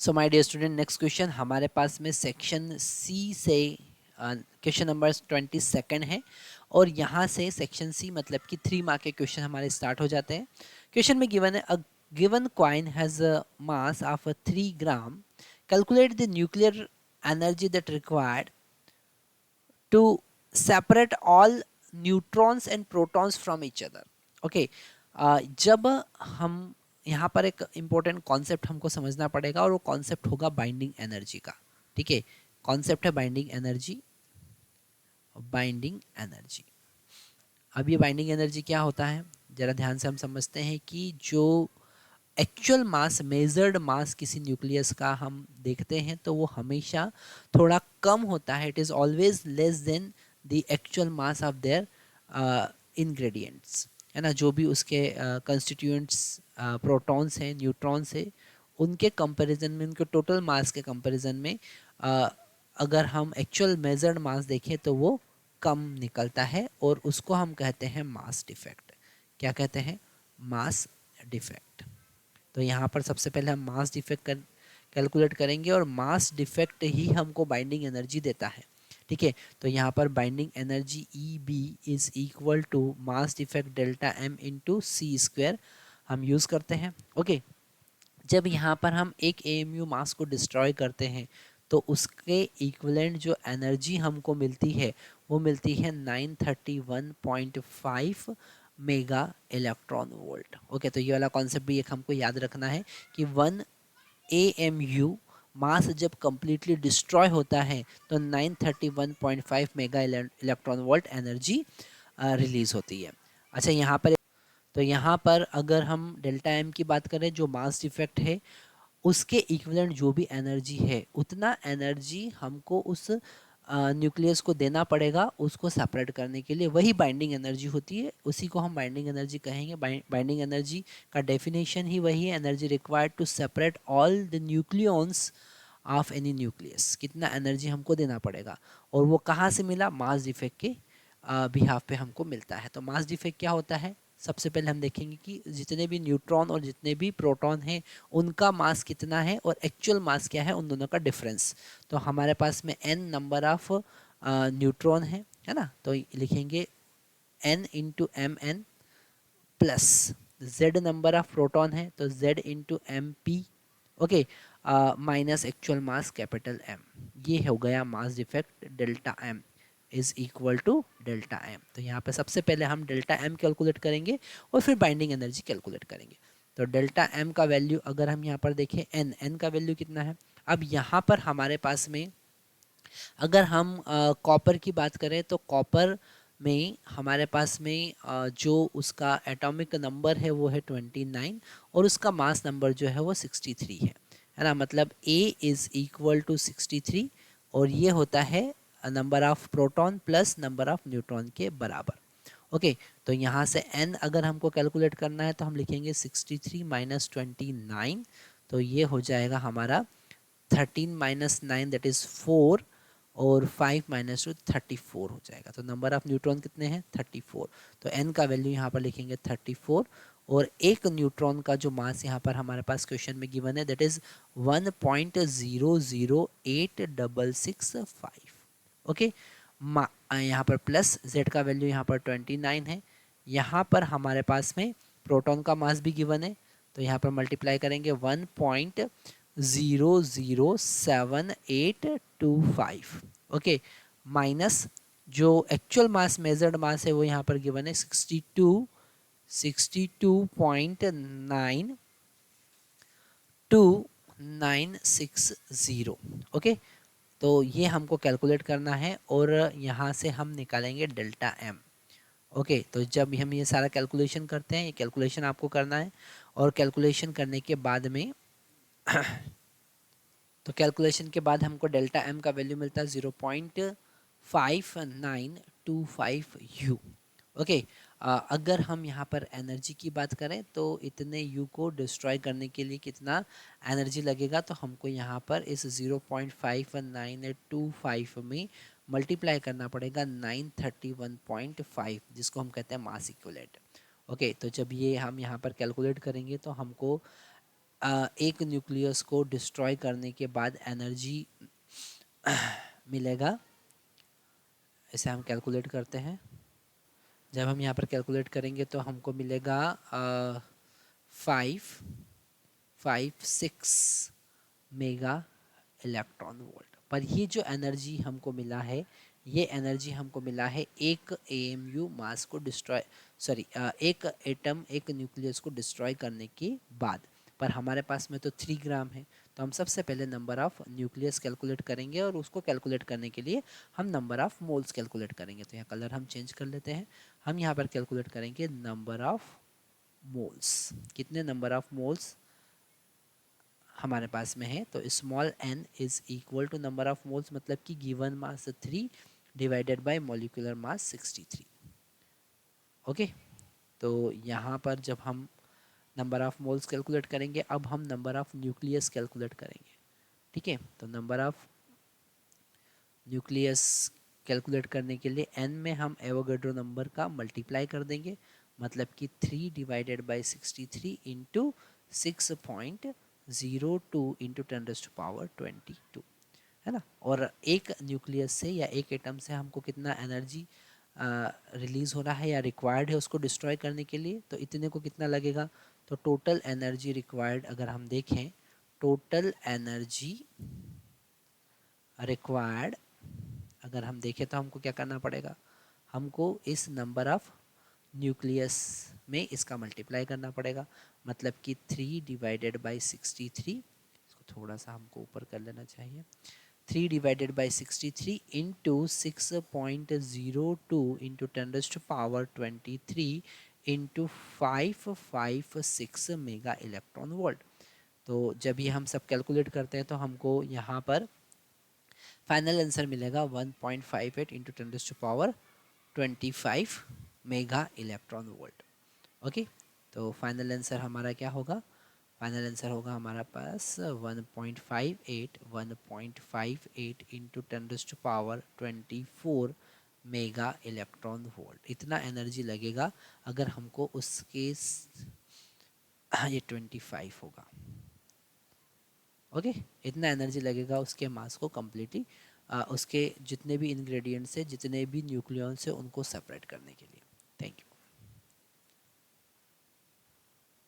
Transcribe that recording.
So my dear student, next question हमारे पास में सेक्शन सी से क्वेश्चन नंबर 22 है और यहाँ से सेक्शन सी मतलब कि 3 मार्क के क्वेश्चन हमारे स्टार्ट हो जाते हैं। क्वेश्चन में गिवन है a given coin has a mass of 3 gram, calculate the nuclear energy that required to separate all neutrons and protons from each other. Okay, जब हम यहाँ पर एक इम्पोर्टेंट कॉन्सेप्ट हमको समझना पड़ेगा और वो कॉन्सेप्ट होगा बाइंडिंग एनर्जी का। ठीक है, कॉन्सेप्ट है बाइंडिंग एनर्जी। बाइंडिंग एनर्जी, अब ये बाइंडिंग एनर्जी क्या होता है जरा ध्यान से हम समझते हैं कि जो एक्चुअल मास, मेजर्ड मास किसी न्यूक्लियस का हम देखते हैं तो वो हमेशा थोड़ा कम होता है। It is always less than the actual mass of their ingredients, है ना। जो भी उसके कंस्टिट्यूएंट्स, प्रोटॉन्स हैं, न्यूट्रॉन्स हैं, उनके कंपैरिजन में, उनके टोटल मास के कंपैरिजन में अगर हम एक्चुअल मेजर्ड मास देखें तो वो कम निकलता है और उसको हम कहते हैं मास डिफेक्ट। क्या कहते हैं? Mass defect. तो यहाँ पर सबसे पहले हम मास डिफेक्ट कैलकुलेट करेंगे और मास डिफेक्ट ही हमको बाइंडिंग एनर्जी देता है। ठीक है, तो यहाँ पर binding energy E B is equal to mass defect delta M into C square हम यूज़ करते हैं। ओके, जब यहाँ पर हम एक एएमयू मास को डिस्ट्रॉय करते हैं तो उसके इक्विवेलेंट जो एनर्जी हमको मिलती है वो मिलती है 931.5 मेगा इलेक्ट्रॉन वोल्ट। ओके, तो ये वाला कॉन्सेप्ट भी एक हमको याद रखना है कि 1 एएमयू मास जब कंप्लीटली डिस्ट्रॉय होता है तो 931.5 mega electron volt energy release होती है। अच्छा, यहाँ पर तो यहाँ पर अगर हम डेल्टा एम की बात करें, जो मास डिफेक्ट है उसके इक्विवेलेंट जो भी एनर्जी है उतना एनर्जी हमको उस न्यूक्लियस को देना पड़ेगा उसको सेपरेट करने के लिए। वही बाइंडिंग एनर्जी होती है, उसी को हम बाइंडिंग एनर्जी कहेंगे। बाइंडिंग एनर्जी का डेफिनेशन ही वही है, energy required to separate all the nucleons of any nucleus. कितना एनर्जी हमको देना पड़ेगा और वो कहाँ से मिला? मास डिफेक्ट के बिहाफ पे हमको मिलता है। तो मास डिफेक्ट क्या होता है? सबसे पहले हम देखेंगे कि जितने भी न्यूट्रॉन और जितने भी प्रोटॉन हैं उनका मास कितना है और एक्चुअल मास क्या है, उन दोनों का डिफरेंस। तो हमारे पास में n नंबर ऑफ न्यूट्रॉन है ना, तो लिखेंगे n into M N plus z number of proton है तो z into M P. Okay, minus actual mass capital M। ये हो गया mass defect delta M is equal to delta M. तो यहाँ पे सबसे पहले हम डेल्टा एम कैलकुलेट करेंगे और फिर बाइंडिंग एनर्जी कैलकुलेट करेंगे। तो डेल्टा एम का वैल्यू अगर हम यहाँ पर देखें, एन का वैल्यू कितना है? अब यहाँ पर हमारे पास में अगर हम कॉपर की बात करें तो कॉपर में हमारे पास में जो उसका एटॉमिक नंबर है वो है 29 और उसका मास नंबर जो है वो 63 है ना। मतलब A इज़ इक्वल टू 63 और ये होता है number of proton plus number of neutron के बराबर। ओके, तो यहाँ से n अगर हमको कैलकुलेट करना है तो हम लिखेंगे 63 माइनस 29, तो ये हो जाएगा हमारा 13 माइनस 9 दैट इज़ 4 और 5 माइनस 2 34 हो जाएगा। तो नंबर ऑफ न्यूट्रॉन कितने हैं? 34। तो n का वैल्यू यहाँ पर लिखेंगे 34 और एक न्यूट्रॉन का जो मास यहाँ पर हमारे पास क्वेश्चन में गिवन है दैट इज़ 1.008665। ओके, यहाँ पर प्लस z का वैल्यू यहाँ पर 29 है। यहाँ पर हमारे पास में प्रोटॉन का मास भी गिवन है तो यहाँ पर मल्टीप्लाई करेंगे 1.007825। ओके, माइनस जो एक्चुअल मास, मेजर्ड मास है वो यहाँ पर गिवन है 62.960। ओके, तो ये हमको कैलकुलेट करना है और यहाँ से हम निकालेंगे डेल्टा एम। ओके, तो जब हम ये सारा कैलकुलेशन करते हैं, ये कैलकुलेशन आपको करना है और कैलकुलेशन करने के बाद में तो कैलकुलेशन के बाद हमको डेल्टा एम का वैल्यू मिलता है 0.5925 यू। ओके, अगर हम यहाँ पर एनर्जी की बात करें तो इतने यू को डिस्ट्रॉय करने के लिए कितना एनर्जी लगेगा, तो हमको यहाँ पर इस 0.5925 में मल्टीप्लाई करना पड़ेगा 931.5 जिसको हम कहते हैं मास इक्विवेलेंट। ओके, तो जब ये हम यहाँ पर कैलकुलेट करेंगे तो हमको एक न्यूक्लियस को डिस्ट्रॉय करने के बाद एनर्जी मिलेगा, इसे हम कैलकुलेट करते हैं। जब हम यहाँ पर कैलकुलेट करेंगे तो हमको मिलेगा 556 मेगा इलेक्ट्रॉन वोल्ट। पर ये जो एनर्जी हमको मिला है, ये एनर्जी हमको मिला है एक एएमयू मास को डिस्ट्रॉय, सॉरी, एक एटम, एक न्यूक्लियस को डिस्ट्रॉय करने के बाद। पर हमारे पास में तो 3 ग्राम है, तो हम सबसे पहले नंबर ऑफ न्यूक्लियस कैलकुलेट करेंगे और उसको कैलकुलेट करने के लिए हम नंबर ऑफ मोल्स कैलकुलेट करेंगे। तो यहाँ कलर हम चेंज कर लेते हैं। हम यहाँ पर कैलकुलेट करेंगे नंबर ऑफ मोल्स, कितने नंबर ऑफ मोल्स हमारे पास में है। तो small n is equal to number of moles, मतलब कि given mass 3 divided by molecular mass 63। Okay, तो यहाँ पर जब हम नंबर ऑफ मोल्स कैलकुलेट करेंगे, अब हम नंबर ऑफ न्यूक्लियस कैलकुलेट करेंगे। ठीक है, तो नंबर ऑफ न्यूक्लियस कैलकुलेट करने के लिए n में हम एवोगैड्रो नंबर का मल्टीप्लाई कर देंगे, मतलब कि 3 डिवाइडेड बाई 63 इंटू 6.02 इंटू 10⁻²2, है ना। और एक न्यूक्लियस से या एक एटम से हमको कितना एनर्जी रिलीज हो रहा है या रिक्वायर्ड है उसको डिस्ट्रॉय करने के लिए, तो इतने को कितना लगेगा। तो टोटल एनर्जी रिक्वायर्ड अगर हम देखें, टोटल एनर्जी रिक्वायर्ड अगर हम देखें तो हमको क्या करना पड़ेगा, हमको इस नंबर ऑफ न्यूक्लियस में इसका मल्टीप्लाई करना पड़ेगा, मतलब कि 3 डिवाइडेड बाई 63, इसको थोड़ा सा हमको ऊपर कर लेना चाहिए, 3 divided by 63 into 6.02 into 10⁻23 into 556 mega electron volt. तो जब ये हम सब कैलकुलेट करते हैं तो हमको यहाँ पर फाइनल आंसर मिलेगा 1.58 into 10⁻25 mega electron volt. Okay, तो फाइनल आंसर हमारा क्या होगा, फाइनल आंसर होगा हमारा पास 1.58 इंटू 10⁻24 मेगा इलेक्ट्रॉन वोल्ट। इतना एनर्जी लगेगा अगर हमको उसके ये 25 होगा। ओके, इतना एनर्जी लगेगा उसके मास को कम्प्लीटली उसके जितने भी इंग्रेडिएंट्स है, जितने भी न्यूक्लियॉन्स है, उनको सेपरेट करने के लिए। Thank you.